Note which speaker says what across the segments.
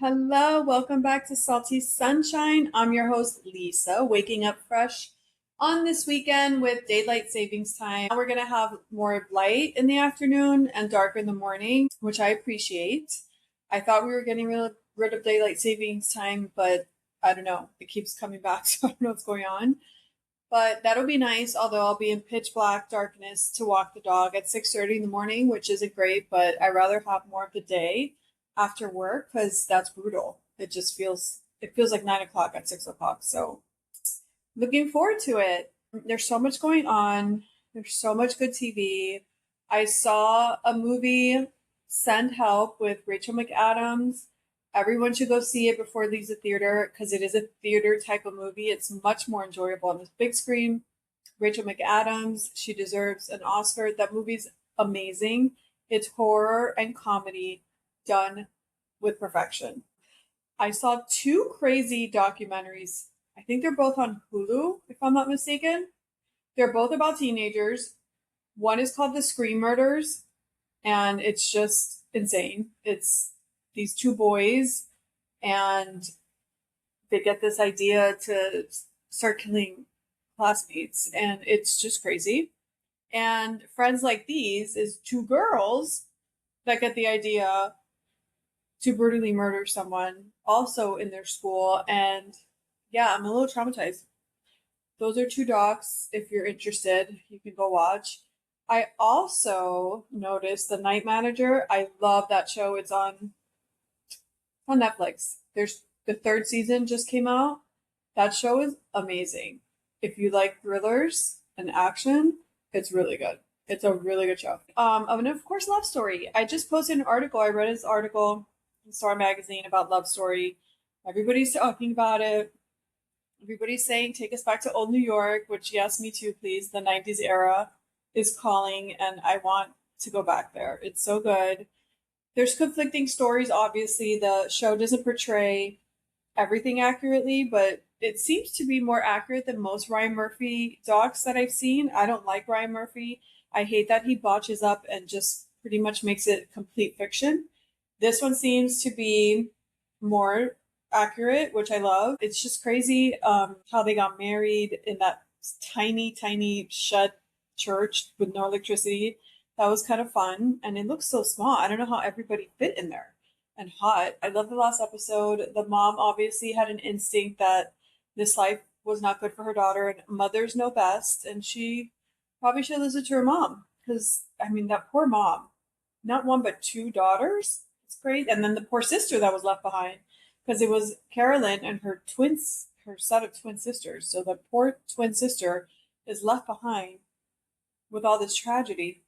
Speaker 1: Hello, welcome back to Salty Sunshine. I'm your host, Lisa, waking up fresh on this weekend with daylight savings time. We're going to have more light in the afternoon and darker in the morning, which I appreciate. I thought we were getting rid of daylight savings time, but I don't know. It keeps coming back, so I don't know what's going on. But that'll be nice, although I'll be in pitch black darkness to walk the dog at 6:30 in the morning, which isn't great, but I rather have more of the day after work because that's brutal. It feels like 9 o'clock at 6 o'clock. So looking forward to it. There's so much going on. There's so much good TV. I saw a movie, Send Help, with Rachel McAdams. Everyone should go see it before it leaves the theater because it is a theater type of movie. It's much more enjoyable on this big screen. Rachel McAdams, she deserves an Oscar. That movie's amazing. It's horror and comedy done with perfection. I saw two crazy documentaries. I think they're both on Hulu, if I'm not mistaken. They're both about teenagers. One is called The Scream Murders, and it's just insane. It's these two boys, and they get this idea to start killing classmates, and it's just crazy. And Friends Like These is two girls that get the idea to brutally murder someone also in their school. And yeah, I'm a little traumatized. Those are two docs. If you're interested, you can go watch. I also noticed The Night Manager. I love that show. It's on Netflix. There's the third season just came out. That show is amazing. If you like thrillers and action, it's really good. It's a really good show. And of course, Love Story. I just posted an article. I read this article in Star Magazine about Love Story. Everybody's talking about it. Everybody's saying, take us back to old New York, which, yes, me too, please. The 90s era is calling, and I want to go back there. It's so good. There's conflicting stories, obviously. The show doesn't portray everything accurately, but it seems to be more accurate than most Ryan Murphy docs that I've seen. I don't like Ryan Murphy. I hate that he botches up and just pretty much makes it complete fiction. This one seems to be more accurate, which I love. It's just crazy how they got married in that tiny, tiny shut church with no electricity. That was kind of fun. And it looks so small. I don't know how everybody fit in there and hot. I love the last episode. The mom obviously had an instinct that this life was not good for her daughter, and mothers know best. And she probably should listen to her mom because, I mean, that poor mom, not one but two daughters. It's great. And then the poor sister that was left behind because it was Carolyn and her twins, her set of twin sisters. So the poor twin sister is left behind with all this tragedy.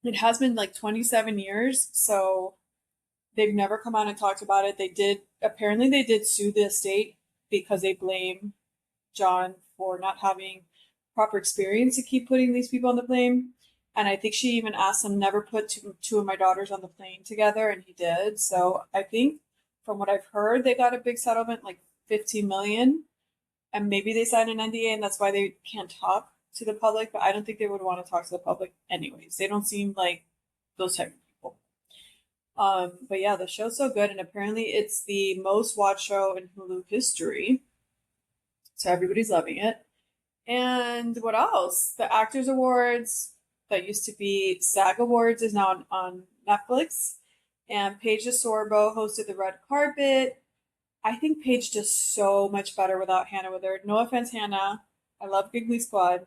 Speaker 1: It has been like 27 years, so they've never come out and talked about it. Apparently they did sue the estate because they blame John for not having proper experience to keep putting these people on the plane. And I think she even asked him never put two of my daughters on the plane together, and he did. So I think from what I've heard, they got a big settlement, like 15 million, and maybe they signed an NDA and that's why they can't talk to the public, but I don't think they would want to talk to the public anyways. They don't seem like those type of people. But yeah, the show's so good, and apparently it's the most watched show in Hulu history. So everybody's loving it. And what else? The Actors Awards that used to be SAG Awards is now on Netflix. And Paige DeSorbo hosted the red carpet. I think Paige does so much better without Hannah Withard. No offense, Hannah. I love Giggly Squad.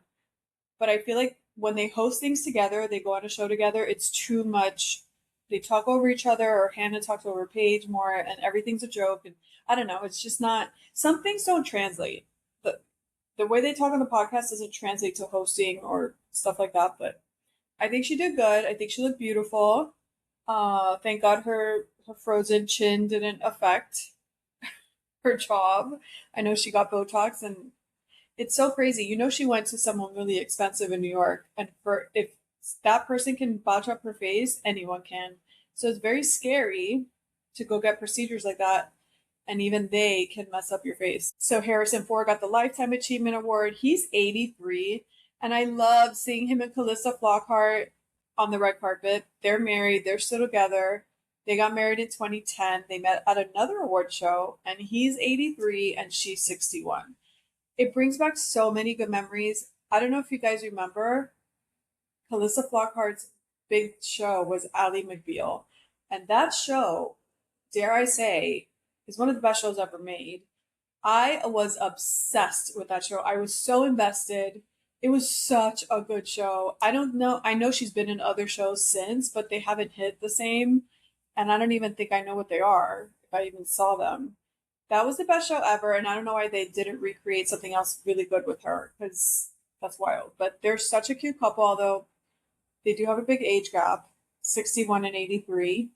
Speaker 1: But I feel like when they host things together, they go on a show together, it's too much. They talk over each other, or Hannah talks over Paige more, and everything's a joke. And I don't know, it's just not, some things don't translate. The way they talk on the podcast doesn't translate to hosting or stuff like that. But I think she did good. I think she looked beautiful. Thank God her frozen chin didn't affect her job. I know she got Botox, and it's so crazy. You know, she went to someone really expensive in New York, and if that person can botch up her face, anyone can. So it's very scary to go get procedures like that, and even they can mess up your face. So Harrison Ford got the Lifetime Achievement Award. He's 83, and I love seeing him and Calista Flockhart on the red carpet. They're married. They're still together. They got married in 2010. They met at another award show, and he's 83 and she's 61. It brings back so many good memories. I don't know if you guys remember, Calissa Flockhart's big show was Ally McBeal. And that show, dare I say, is one of the best shows ever made. I was obsessed with that show. I was so invested. It was such a good show. I don't know. I know she's been in other shows since, but they haven't hit the same. And I don't even think I know what they are, if I even saw them. That was the best show ever. And I don't know why they didn't recreate something else really good with her, because that's wild. But they're such a cute couple, although they do have a big age gap, 61 and 83.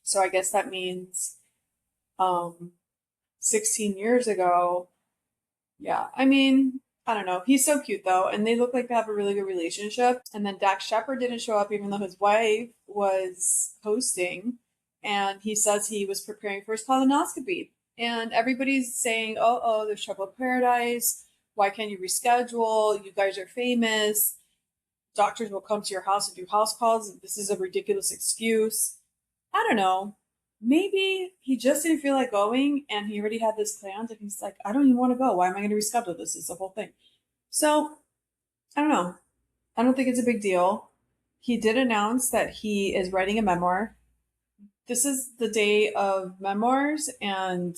Speaker 1: So I guess that means 16 years ago. Yeah, I mean, I don't know. He's so cute though, and they look like they have a really good relationship. And then Dax Shepard didn't show up even though his wife was hosting, and he says he was preparing for his colonoscopy. And everybody's saying, oh, there's trouble in paradise. Why can't you reschedule? You guys are famous. Doctors will come to your house and do house calls. This is a ridiculous excuse. I don't know. Maybe he just didn't feel like going and he already had this planned and he's like, I don't even want to go. Why am I going to reschedule this? It's the whole thing. So I don't know. I don't think it's a big deal. He did announce that he is writing a memoir. This is the day of memoirs and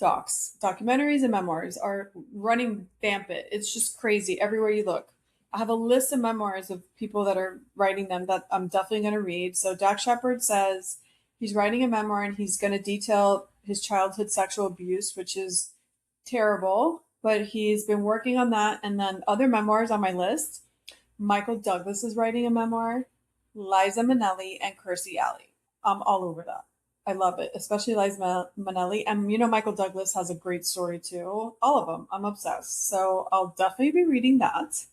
Speaker 1: documentaries and memoirs are running vampant. It's just crazy everywhere you look. I have a list of memoirs of people that are writing them that I'm definitely going to read. So Dax Shepard says he's writing a memoir and he's going to detail his childhood sexual abuse, which is terrible, but he's been working on that. And then other memoirs on my list, Michael Douglas is writing a memoir, Liza Minnelli, and Kirstie Alley. I'm all over that. I love it, especially Liza Minnelli. And Michael Douglas has a great story too. All of them. I'm obsessed. So I'll definitely be reading that.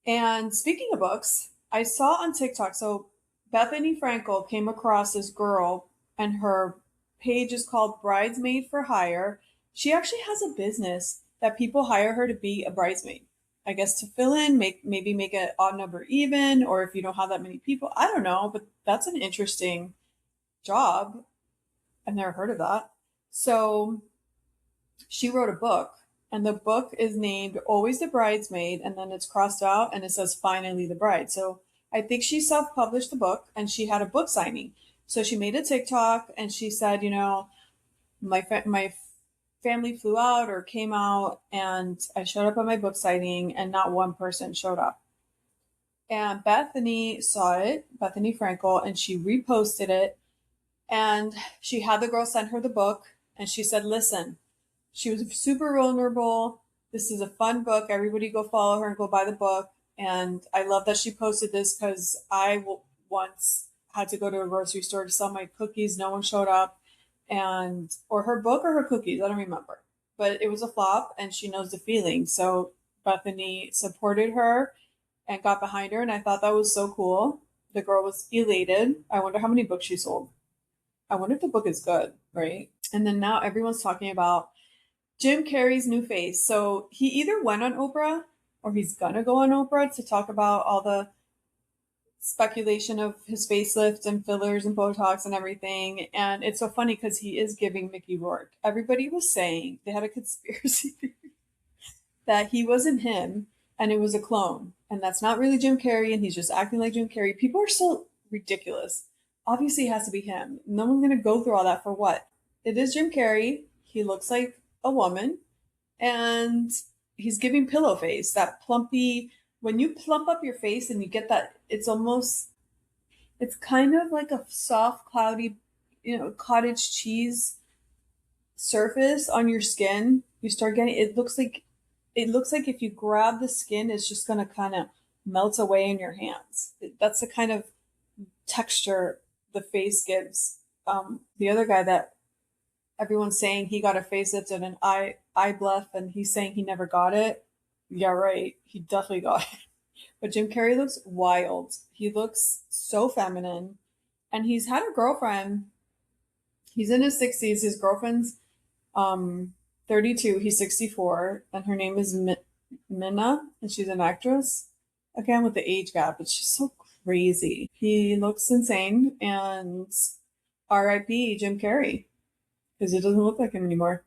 Speaker 1: And speaking of books, I saw on TikTok, so Bethany Frankel came across this girl and her page is called Bridesmaid for Hire. She actually has a business that people hire her to be a bridesmaid. I guess to fill in, maybe make an odd number even, or if you don't have that many people. I don't know, but that's an interesting job. I've never heard of that. So she wrote a book, and the book is named Always the Bridesmaid, and then it's crossed out and it says Finally the Bride. So I think she self-published the book and she had a book signing. So she made a TikTok and she said, my family flew out or came out and I showed up at my book signing and not one person showed up. And Bethany saw it, Bethany Frankel, and she reposted it. And she had the girl send her the book and she said, listen, she was super vulnerable. This is a fun book. Everybody go follow her and go buy the book. And I love that she posted this because I once had to go to a grocery store to sell my cookies. No one showed up, or her book or her cookies. I don't remember, but it was a flop and she knows the feeling. So Bethany supported her and got behind her. And I thought that was so cool. The girl was elated. I wonder how many books she sold. I wonder if the book is good, right? And then now everyone's talking about Jim Carrey's new face. So he either went on Oprah or he's gonna go on Oprah to talk about all the speculation of his facelift and fillers and Botox and everything. And it's so funny because he is giving Mickey Rourke. Everybody was saying they had a conspiracy theory that he wasn't him and it was a clone. And that's not really Jim Carrey and he's just acting like Jim Carrey. People are so ridiculous. Obviously it has to be him. No one's gonna go through all that for what? It is Jim Carrey. He looks like a woman and he's giving pillow face, that plumpy. When you plump up your face and you get that, it's kind of like a soft cloudy cottage cheese surface on your skin. You start getting, it looks like if you grab the skin, it's just going to kind of melt away in your hands. That's the kind of texture the face gives. The other guy that everyone's saying he got a facelift and an eye bluff, and he's saying he never got it. Yeah, right. He definitely got it. But Jim Carrey looks wild. He looks so feminine. And he's had a girlfriend. He's in his 60s. His girlfriend's 32. He's 64. And her name is Minna. And she's an actress. Again, with the age gap. It's just so crazy. He looks insane, and RIP Jim Carrey, because it doesn't look like him anymore.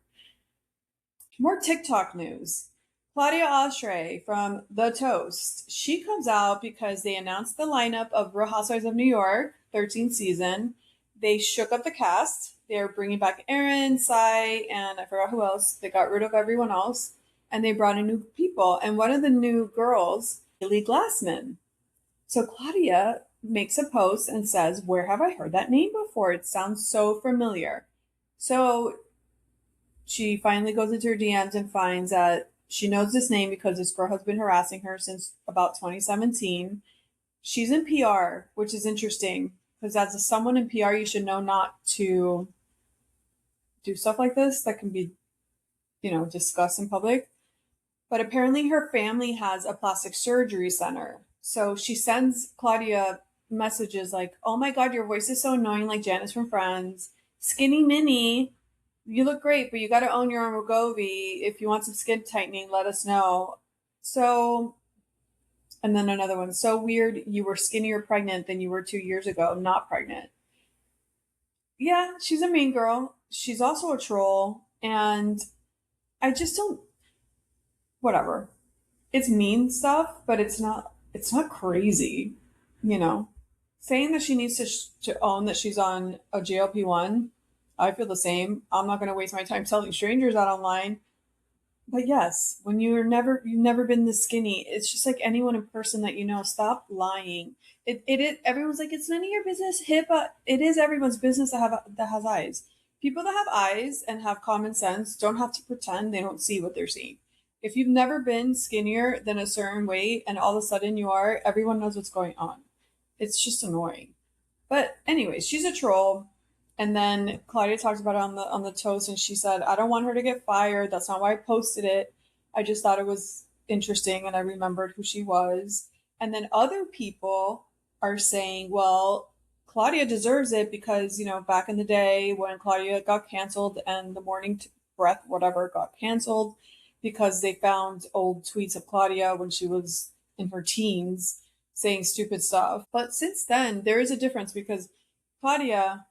Speaker 1: More TikTok news. Claudia Oshry from The Toast. She comes out because they announced the lineup of Real Housewives of New York, 13th season. They shook up the cast. They're bringing back Erin, Sai, and I forgot who else. They got rid of everyone else, and they brought in new people. And one of the new girls, Haley Glassman. So Claudia makes a post and says, "Where have I heard that name before? It sounds so familiar." So she finally goes into her DMs and finds that she knows this name because this girl has been harassing her since about 2017. She's in PR, which is interesting because as someone in PR, you should know not to do stuff like this that can be, discussed in public. But apparently her family has a plastic surgery center. So she sends Claudia messages like, "Oh my God, your voice is so annoying, like Janice from Friends. Skinny Minnie, you look great, but you got to own your own Wegovy. If you want some skin tightening, let us know." So, and then another one, "So weird, you were skinnier pregnant than you were 2 years ago, not pregnant." Yeah, she's a mean girl. She's also a troll. And I just don't, whatever. It's mean stuff, but it's not crazy, you know. Saying that she needs to own that she's on a GLP-1, I feel the same. I'm not going to waste my time telling strangers that online. But yes, when you've never been this skinny, it's just like anyone in person that you know, stop lying. It is, everyone's like, "It's none of your business." HIPAA, it is everyone's business that has eyes. People that have eyes and have common sense don't have to pretend they don't see what they're seeing. If you've never been skinnier than a certain weight and all of a sudden you are, everyone knows what's going on. It's just annoying. But anyways, she's a troll. And then Claudia talked about it on the toast, and she said, "I don't want her to get fired. That's not why I posted it. I just thought it was interesting, and I remembered who she was." And then other people are saying, "Well, Claudia deserves it because, back in the day when Claudia got canceled and the Morning Breath, whatever, got canceled because they found old tweets of Claudia when she was in her teens saying stupid stuff." But since then, there is a difference because Claudia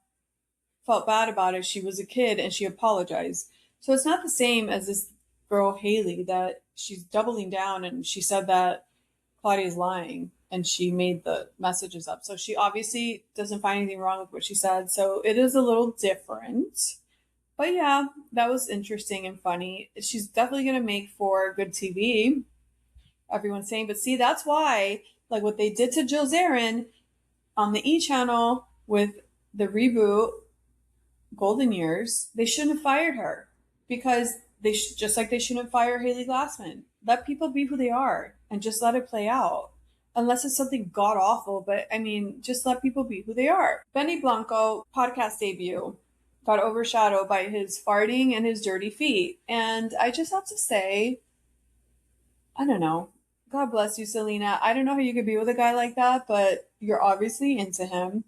Speaker 1: felt bad about it. She was a kid and she apologized. So it's not the same as this girl, Haley, that she's doubling down and she said that Claudia's lying and she made the messages up. So she obviously doesn't find anything wrong with what she said. So it is a little different. But yeah, that was interesting and funny. She's definitely going to make for good TV, everyone's saying. But see, that's why, like what they did to Jill Zarin on the E channel with the reboot Golden Years, they shouldn't have fired her because just like they shouldn't fire Haley Glassman. Let people be who they are and just let it play out. Unless it's something god awful, but I mean, just let people be who they are. Benny Blanco podcast debut got overshadowed by his farting and his dirty feet. And I just have to say, I don't know. God bless you, Selena. I don't know how you could be with a guy like that, but you're obviously into him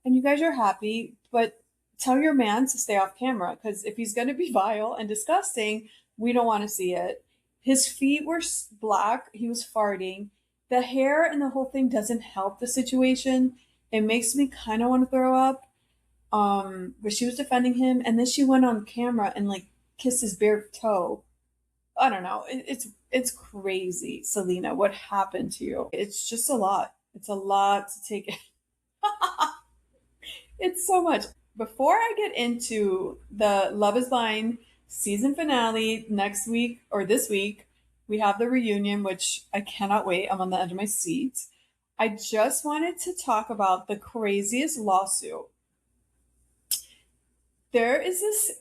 Speaker 1: and you guys are happy, but tell your man to stay off camera because if he's going to be vile and disgusting, we don't want to see it. His feet were black. He was farting. The hair and the whole thing doesn't help the situation. It makes me kind of want to throw up. But she was defending him, and then she went on camera and like kissed his bare toe. I don't know. It's crazy, Selena. What happened to you? It's just a lot. It's a lot to take in. It's so much. Before I get into the Love is Blind season finale next week or this week, we have the reunion, which I cannot wait. I'm on the edge of my seat. I just wanted to talk about the craziest lawsuit. There is this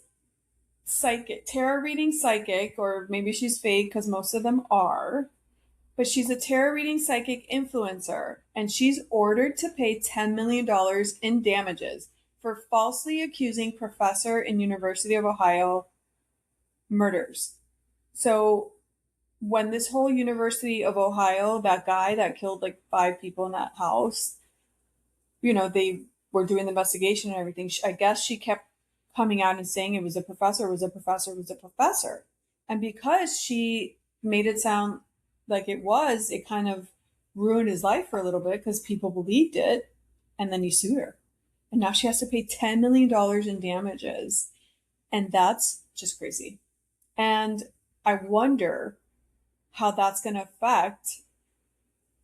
Speaker 1: psychic, tarot reading psychic, or maybe she's fake because most of them are, but she's a tarot reading psychic influencer, and she's ordered to pay $10 million in damages for falsely accusing professor in University of Ohio murders. So when this whole University of Ohio, that guy that killed like 5 people in that house, they were doing the investigation and everything, I guess she kept coming out and saying it was a professor, it was a professor, it was a professor. And because she made it sound like it kind of ruined his life for a little bit because people believed it, and then he sued her. And now she has to pay $10 million in damages. And that's just crazy. And I wonder how that's going to affect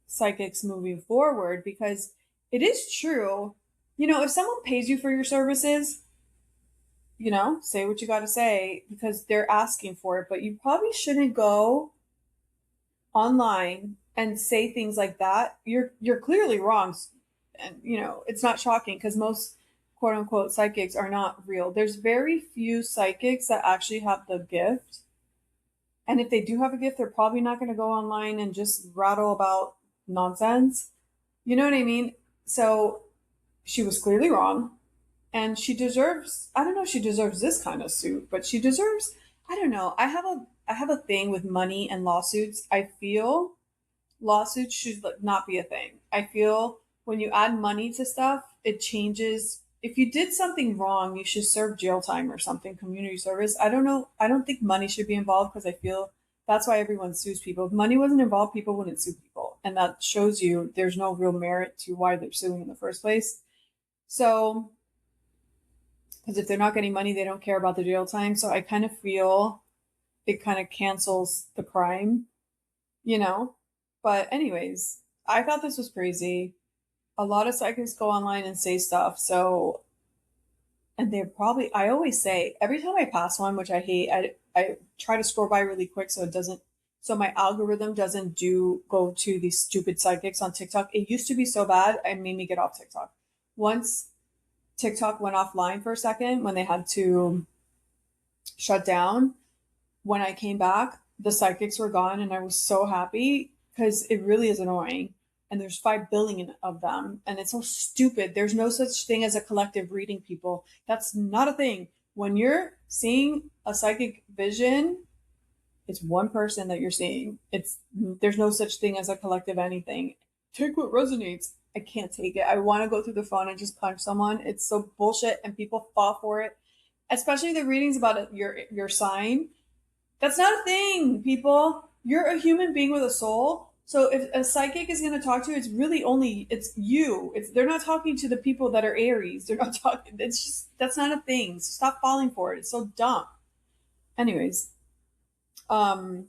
Speaker 1: psychics moving forward, because it is true. If someone pays you for your services, say what you got to say because they're asking for it, but you probably shouldn't go online and say things like that. You're clearly wrong. And it's not shocking because most quote unquote psychics are not real. There's very few psychics that actually have the gift. And if they do have a gift, they're probably not going to go online and just rattle about nonsense. You know what I mean? So she was clearly wrong. And she deserves, I don't know if she deserves this kind of suit, but she deserves, I don't know. I have a thing with money and lawsuits. I feel lawsuits should not be a thing. I feel when you add money to stuff, it changes. If you did something wrong, you should serve jail time or something, community service. I don't know. I don't think money should be involved because I feel that's why everyone sues people. If money wasn't involved, people wouldn't sue people. And that shows you there's no real merit to why they're suing in the first place. So, because if they're not getting money, they don't care about the jail time. So I kind of feel it kind of cancels the crime, you know? But, anyways, I thought this was crazy. A lot of psychics go online and say stuff. So, and they're probably, I always say, every time I pass one, which I hate, I try to scroll by really quick so it doesn't, so my algorithm doesn't go to these stupid psychics on TikTok. It used to be so bad, it made me get off TikTok. Once TikTok went offline for a second when they had to shut down, when I came back, the psychics were gone and I was so happy because it really is annoying. And there's 5 billion of them and it's so stupid. There's no such thing as a collective reading, people. That's not a thing. When you're seeing a psychic vision, it's one person that you're seeing. There's no such thing as a collective anything. Take what resonates. I can't take it. I want to go through the phone and just punch someone. It's so bullshit and people fall for it. Especially the readings about your sign. That's not a thing, people. You're a human being with a soul. So if a psychic is going to talk to you, it's you. They're not talking to the people that are Aries. They're not talking. It's just that's not a thing. So stop falling for it. It's so dumb. Anyways, um,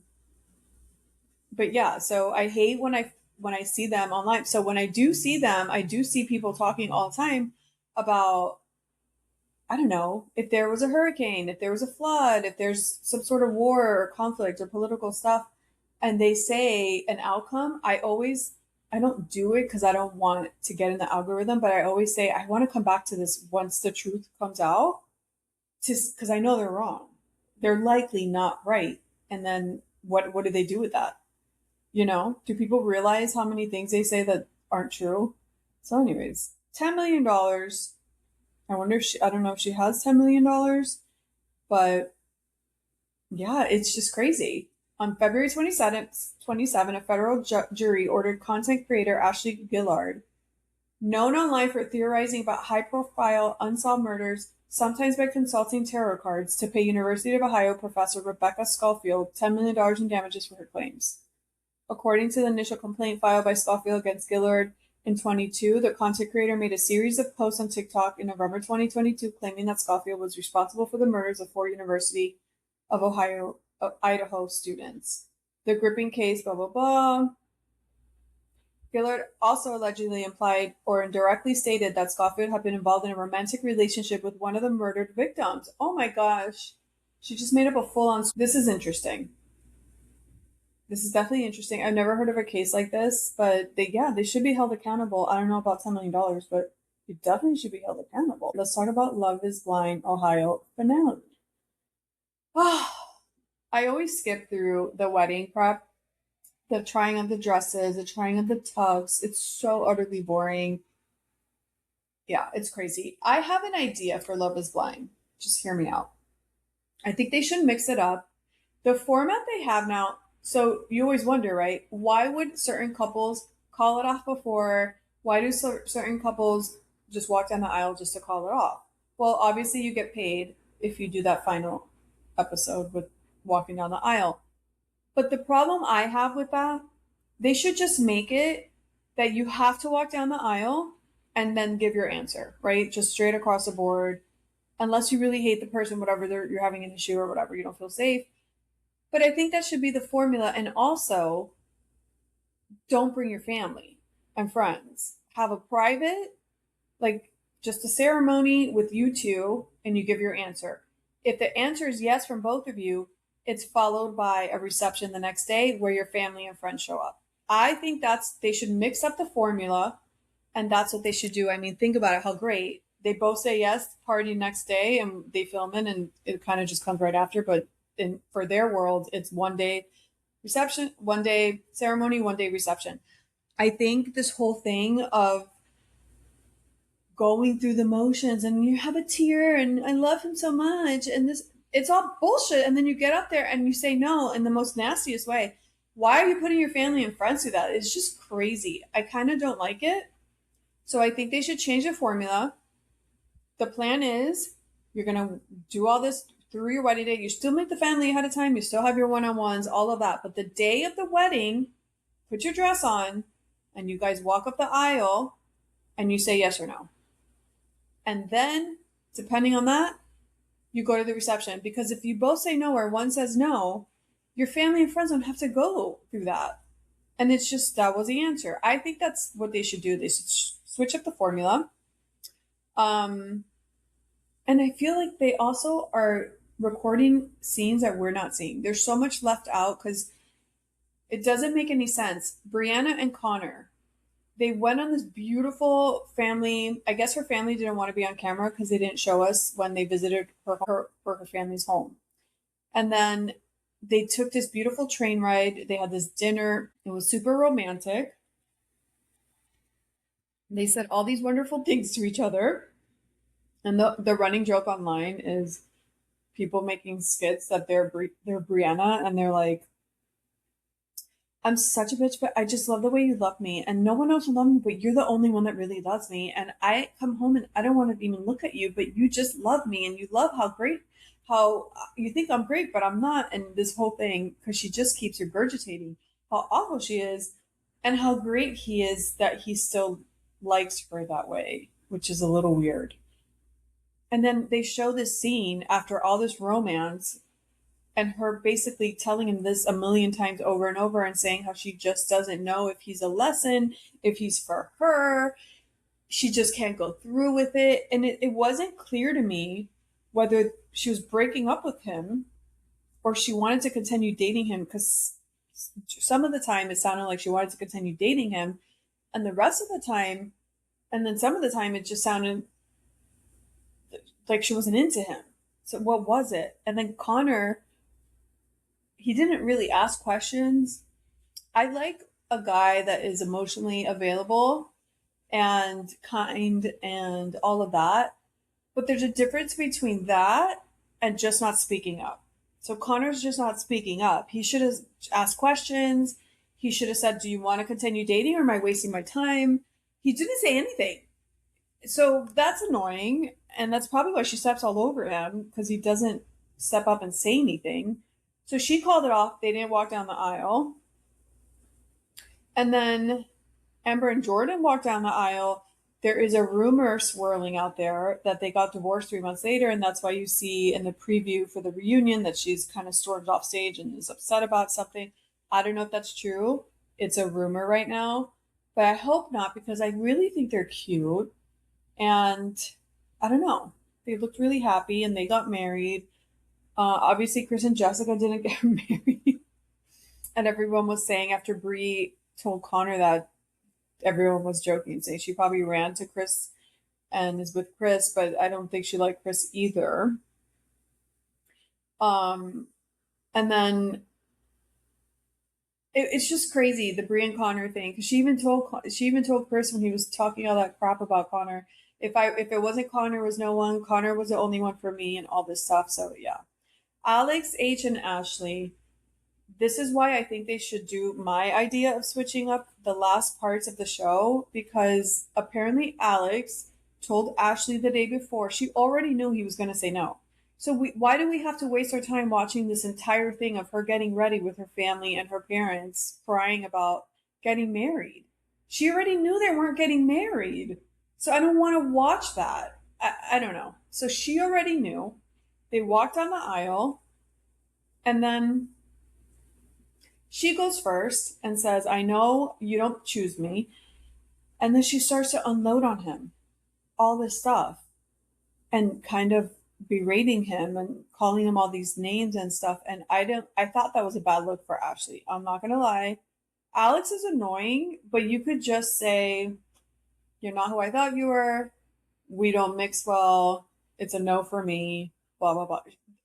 Speaker 1: but yeah. So I hate when I see them online. So when I do see them, I do see people talking all the time about, I don't know, if there was a hurricane, if there was a flood, if there's some sort of war or conflict or political stuff, and they say an outcome, I don't do it because I don't want to get in the algorithm, but I always say, I want to come back to this once the truth comes out, because I know they're wrong. They're likely not right. And then what do they do with that? Do people realize how many things they say that aren't true? So, anyways, $10 million. I don't know if she has $10 million, but yeah, it's just crazy. On February 27, a federal jury ordered content creator Ashley Gillard, known online for theorizing about high profile unsolved murders, sometimes by consulting tarot cards, to pay University of Ohio professor Rebecca Schofield $10 million in damages for her claims. According to the initial complaint filed by Schofield against Gillard in 22, the content creator made a series of posts on TikTok in November 2022 claiming that Schofield was responsible for the murders of 4 University of Idaho students. The gripping case, blah, blah, blah. Gillard also allegedly implied or indirectly stated that Schofield had been involved in a romantic relationship with one of the murdered victims. Oh my gosh. She just made up a full-on... This is interesting. This is definitely interesting. I've never heard of a case like this, but they should be held accountable. I don't know about $10 million, but they definitely should be held accountable. Let's talk about Love is Blind Ohio finale. I always skip through the wedding prep, the trying of the dresses, the trying of the tux. It's so utterly boring. Yeah, it's crazy. I have an idea for Love is Blind. Just hear me out. I think they should mix it up. The format they have now, so you always wonder, right? Why would certain couples call it off before? Why do certain couples just walk down the aisle just to call it off? Well, obviously you get paid if you do that final episode with walking down the aisle. But the problem I have with that, they should just make it that you have to walk down the aisle and then give your answer, right? Just straight across the board, unless you really hate the person, whatever, you're having an issue or whatever, you don't feel safe. But I think that should be the formula. And also, don't bring your family and friends. Have a private, like just a ceremony with you two, and you give your answer. If the answer is yes from both of you, it's followed by a reception the next day where your family and friends show up. I think they should mix up the formula, and that's what they should do. I mean, think about it, how great. They both say yes, party next day, and they film it, and it kind of just comes right after. But for their world, it's 1 day reception, 1 day ceremony, 1 day reception. I think this whole thing of going through the motions and you have a tear and I love him so much and this, it's all bullshit. And then you get up there and you say no in the most nastiest way. Why are you putting your family and friends through that? It's just crazy. I kind of don't like it. So I think they should change the formula. The plan is you're going to do all this through your wedding day. You still meet the family ahead of time. You still have your one-on-ones, all of that. But the day of the wedding, put your dress on and you guys walk up the aisle and you say yes or no. And then, depending on that, you go to the reception. Because if you both say no or one says no, your family and friends don't have to go through that. And it's just, that was the answer. I think that's what they should do. They should switch up the formula. And I feel like they also are recording scenes that we're not seeing. There's so much left out because it doesn't make any sense. Brianna and Connor, they went on this beautiful family. I guess her family didn't want to be on camera because they didn't show us when they visited her family's home. And then they took this beautiful train ride. They had this dinner. It was super romantic. They said all these wonderful things to each other. And the running joke online is people making skits that they're Brianna and they're like, I'm such a bitch, but I just love the way you love me. And no one else will love me, but you're the only one that really loves me. And I come home and I don't want to even look at you, but you just love me. And you love how you think I'm great, but I'm not. And this whole thing, because she just keeps regurgitating how awful she is and how great he is that he still likes her that way, which is a little weird. And then they show this scene after all this romance and her basically telling him this a million times over and over and saying how she just doesn't know if he's a lesson, if he's for her. She just can't go through with it. And it wasn't clear to me whether she was breaking up with him or she wanted to continue dating him, because some of the time it sounded like she wanted to continue dating him, and the rest of the time, and then some of the time it just sounded like she wasn't into him. So what was it? And then Connor, he didn't really ask questions. I like a guy that is emotionally available and kind and all of that. But there's a difference between that and just not speaking up. So Connor's just not speaking up. He should have asked questions. He should have said, do you want to continue dating or am I wasting my time? He didn't say anything. So that's annoying. And that's probably why she steps all over him, because he doesn't step up and say anything. So she called it off. They didn't walk down the aisle. And then Amber and Jordan walked down the aisle. There is a rumor swirling out there that they got divorced 3 months later. And that's why you see in the preview for the reunion that she's kind of stormed off stage and is upset about something. I don't know if that's true. It's a rumor right now. But I hope not, because I really think they're cute. And I don't know. They looked really happy and they got married. Obviously, Chris and Jessica didn't get married. And everyone was saying after Brie told Connor that, everyone was joking, saying she probably ran to Chris and is with Chris, but I don't think she liked Chris either. And then it's just crazy, the Brie and Connor thing, because she even told Chris when he was talking all that crap about Connor, if it wasn't Connor, was no one. Connor was the only one for me, and all this stuff. So yeah, Alex, H, and Ashley. This is why I think they should do my idea of switching up the last parts of the show, because apparently Alex told Ashley the day before she already knew he was going to say no. So why do we have to waste our time watching this entire thing of her getting ready with her family and her parents crying about getting married? She already knew they weren't getting married. So I don't want to watch that. I don't know. So she already knew. They walked down the aisle, and then she goes first and says, I know you don't choose me. And then she starts to unload on him all this stuff and kind of berating him and calling him all these names and stuff. And I thought that was a bad look for Ashley. I'm not gonna lie. Alex is annoying, but you could just say, you're not who I thought you were. We don't mix well. It's a no for me. Blah blah blah.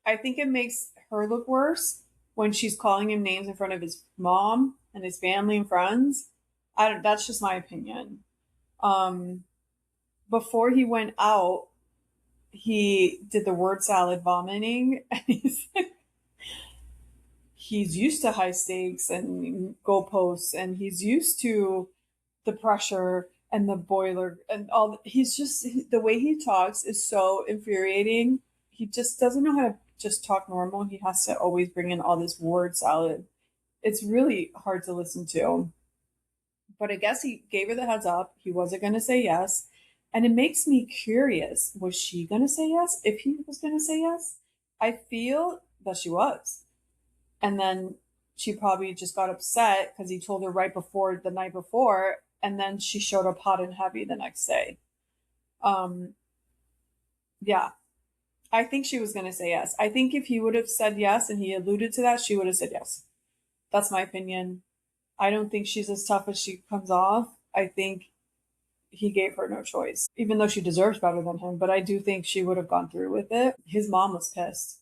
Speaker 1: I think it makes her look worse when she's calling him names in front of his mom and his family and friends. I don't, that's just my opinion. Um, Before he went out, he did the word salad vomiting, and he's used to high stakes and goalposts, and he's used to the pressure and the boiler and all. He's just, the way he talks is so infuriating. He just doesn't know how to just talk normal. He has to always bring in all this word salad. It's really hard to listen to. But I guess he gave her the heads up. He wasn't going to say yes. And it makes me curious. Was she going to say yes if he was going to say yes? I feel that she was. And then she probably just got upset because he told her right before the night before. And then she showed up hot and heavy the next day. Um, yeah, I think she was going to say yes. I think if he would have said yes and he alluded to that, she would have said yes. That's my opinion. I don't think she's as tough as she comes off. I think he gave her no choice, even though she deserves better than him. But I do think she would have gone through with it. His mom was pissed.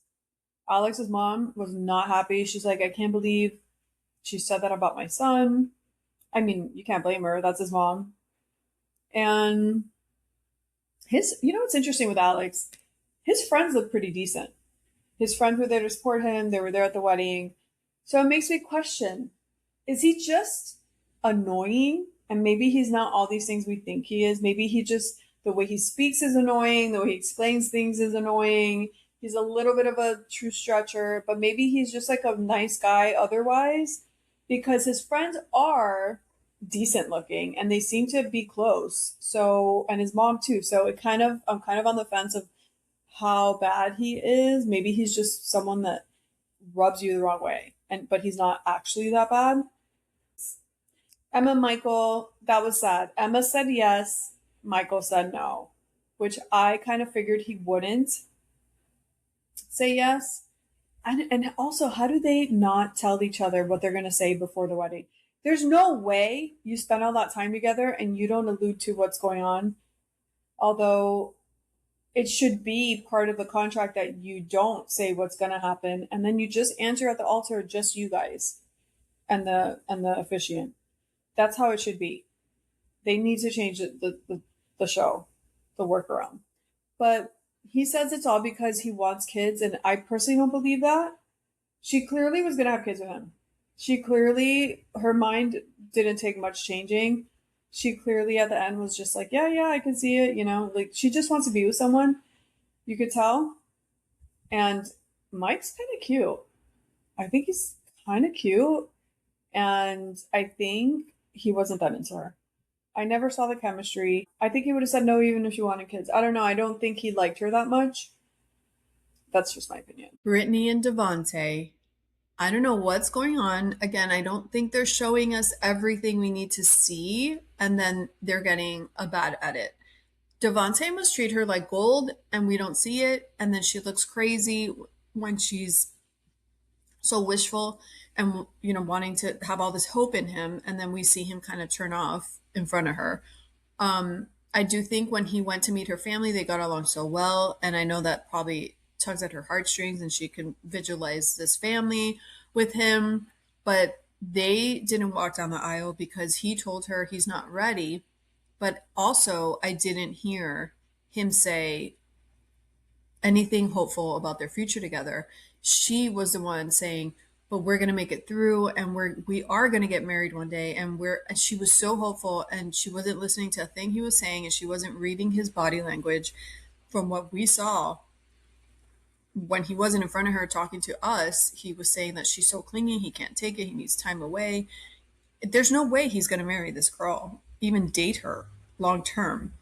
Speaker 1: Alex's mom was not happy. She's like, I can't believe she said that about my son. I mean, you can't blame her. That's his mom. And what's interesting with Alex? His friends look pretty decent. His friends were there to support him. They were there at the wedding. So it makes me question, is he just annoying? And maybe he's not all these things we think he is. Maybe he just, the way he speaks is annoying. The way he explains things is annoying. He's a little bit of a true stretcher, but maybe he's just like a nice guy otherwise, because his friends are decent looking and they seem to be close. So, and his mom too. So I'm kind of on the fence of how bad he is. Maybe he's just someone that rubs you the wrong way. But he's not actually that bad. Emma, Michael, that was sad. Emma said yes. Michael said no, which I kind of figured he wouldn't say yes. And also, how do they not tell each other what they're going to say before the wedding? There's no way you spend all that time together and you don't allude to what's going on. Although it should be part of the contract that you don't say what's going to happen, and then you just answer at the altar, just you guys and the officiant. That's how it should be. They need to change the show, the workaround. But he says it's all because he wants kids, and I personally don't believe that. She clearly was going to have kids with him. She clearly, her mind didn't take much changing. She clearly at the end was just like, yeah, yeah, I can see it. Like she just wants to be with someone. You could tell. And Mike's kind of cute. I think he's kind of cute. And I think he wasn't that into her. I never saw the chemistry. I think he would have said no even if she wanted kids. I don't know. I don't think he liked her that much. That's just my opinion. Brittany and Devante. I don't know what's going on. Again, I don't think they're showing us everything we need to see, and then they're getting a bad edit. Devante must treat her like gold, and we don't see it. And then she looks crazy when she's so wishful and wanting to have all this hope in him, and then we see him kind of turn off in front of her. I do think when he went to meet her family, they got along so well, and I know that probably tugs at her heartstrings, and she can visualize this family with him. But they didn't walk down the aisle because he told her he's not ready. But also, I didn't hear him say anything hopeful about their future together. She was the one saying, but we're going to make it through, and we are going to get married one day. And she was so hopeful, and she wasn't listening to a thing he was saying, and she wasn't reading his body language. From what we saw, when he wasn't in front of her talking to us, he was saying that she's so clingy, he can't take it, he needs time away. There's no way he's going to marry this girl. even date her long term.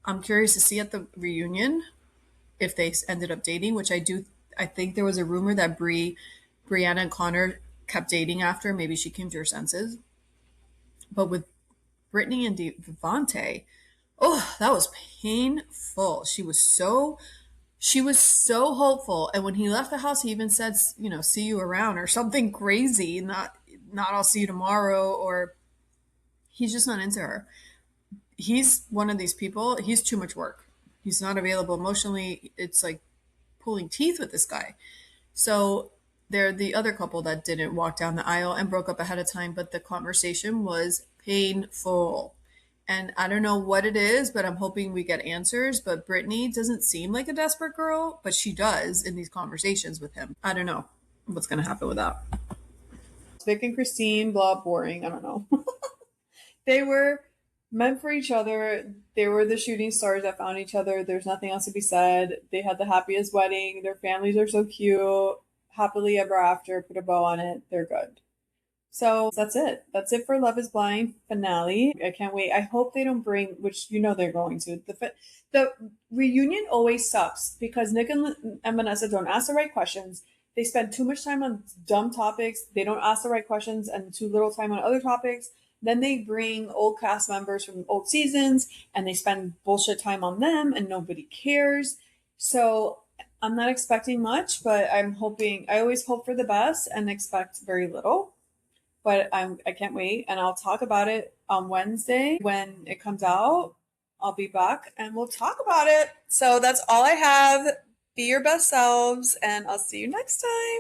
Speaker 1: I'm curious to see at the reunion if they ended up dating, which I do. I think there was a rumor that Brianna and Connor kept dating after. Maybe she came to her senses. But with Brittany and Devante, oh, that was painful. She was so hopeful, and when he left the house, he even said, "See you around" or something crazy. Not "I'll see you tomorrow," or he's just not into her. He's one of these people. He's too much work. He's not available emotionally. It's like pulling teeth with this guy. So they're the other couple that didn't walk down the aisle and broke up ahead of time, but the conversation was painful. And I don't know what it is, but I'm hoping we get answers. But Brittany doesn't seem like a desperate girl, but she does in these conversations with him. I don't know what's going to happen with that. Vic and Christine, blah, boring. I don't know. They were meant for each other. They were the shooting stars that found each other. There's nothing else to be said. They had the happiest wedding. Their families are so cute. Happily ever after. Put a bow on it. They're good. So that's it. That's it for Love is Blind finale. I can't wait. I hope they don't bring, which they're going to. The reunion always sucks because Nick and Vanessa don't ask the right questions. They spend too much time on dumb topics. They don't ask the right questions and too little time on other topics. Then they bring old cast members from old seasons and they spend bullshit time on them and nobody cares. So I'm not expecting much, but I'm hoping, I always hope for the best and expect very little. But I can't wait, and I'll talk about it on Wednesday when it comes out. I'll be back and we'll talk about it. So that's all I have. Be your best selves, and I'll see you next time.